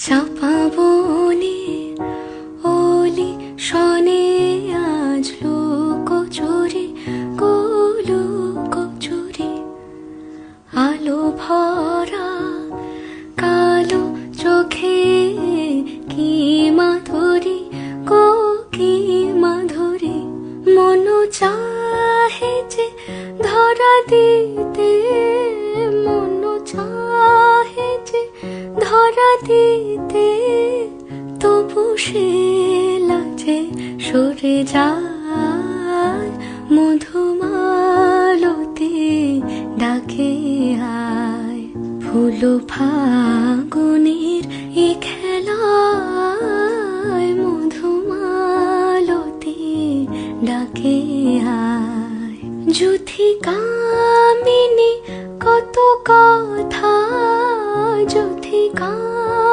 চাপা বনে ওলি শনে আজ লুকোচুরি লুকোচুরি আলো ভরা কালো চোখে কি মাধুরী কি মাধুরী মন চাহে যে ধরা দিতে মন চাহে যে ধরা দিতে তবু সে লাজে সরে যায় মধুমালতি ডাকে আয় ফুল ফাগুনের এ খেলায় মধুমালতি ডাকে আয় যুথি গান